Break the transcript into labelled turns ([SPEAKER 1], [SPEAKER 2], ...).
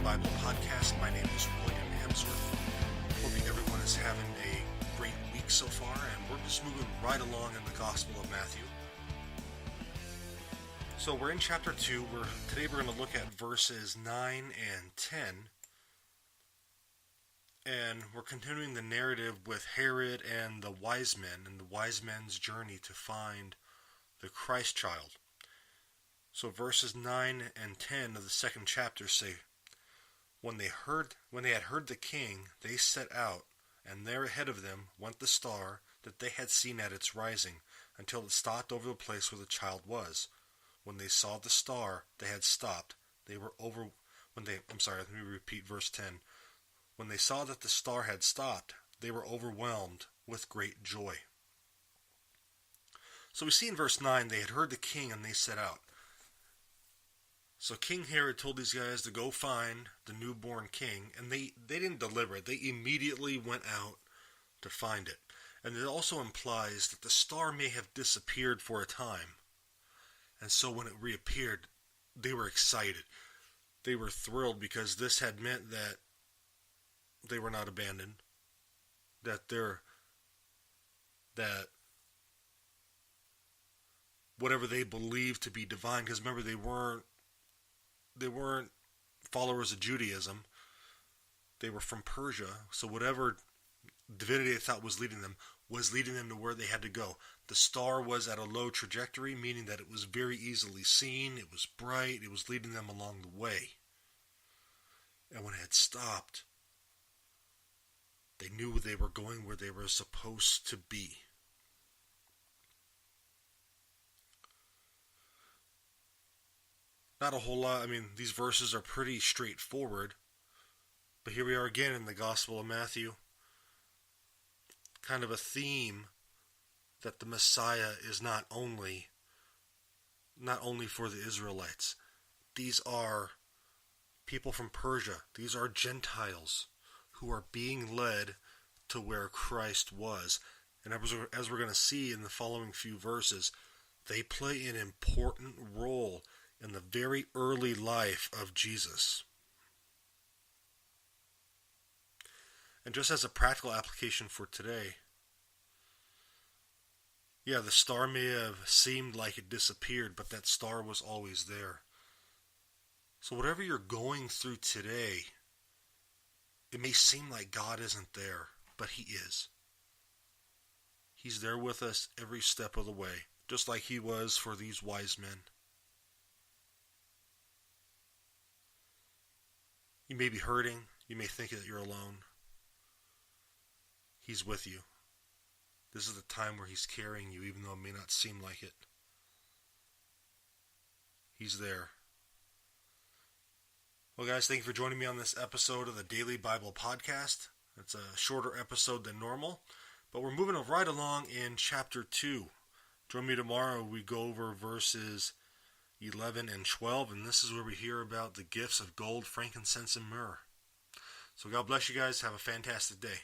[SPEAKER 1] Bible Podcast. My name is William Hemsworth. Hoping everyone is having a great week so far, and we're just moving right along in the Gospel of Matthew. So we're in chapter 2. Today we're going to look at verses 9 and 10. And we're continuing the narrative with Herod and the wise men, and the wise men's journey to find the Christ child. So verses 9 and 10 of the second chapter say, When they had heard the king, they set out, and there ahead of them went the star that they had seen at its rising, until it stopped over the place where the child was. When they saw the star, they had stopped. Let me repeat verse 10. When they saw that the star had stopped, they were overwhelmed with great joy. So we see in verse 9, they had heard the king and they set out. So King Herod told these guys to go find the newborn king, and they didn't deliberate. They immediately went out to find it. And it also implies that the star may have disappeared for a time. And so when it reappeared, they were excited. They were thrilled because this had meant that they were not abandoned. That whatever they believed to be divine, because remember they weren't followers of Judaism. They were from Persia, so whatever divinity they thought was leading them to where they had to go. The star was at a low trajectory, meaning that it was very easily seen, it was bright, it was leading them along the way. And when it had stopped, they knew they were going where they were supposed to be. Not a whole lot. These verses are pretty straightforward. But here we are again in the Gospel of Matthew. Kind of a theme that the Messiah is not only for the Israelites. These are people from Persia. These are Gentiles who are being led to where Christ was. And as we're going to see in the following few verses, they play an important role in the very early life of Jesus. And just as a practical application for today, the star may have seemed like it disappeared, but that star was always there. So whatever you're going through today, it may seem like God isn't there, but He is. He's there with us every step of the way, just like He was for these wise men. You may be hurting. You may think that you're alone. He's with you. This is the time where He's carrying you, even though it may not seem like it. He's there. Well, guys, thank you for joining me on this episode of the Daily Bible Podcast. It's a shorter episode than normal, but we're moving right along in chapter 2. Join me tomorrow. We go over verses 11 and 12, and this is where we hear about the gifts of gold, frankincense, and myrrh. So God bless you guys. Have a fantastic day.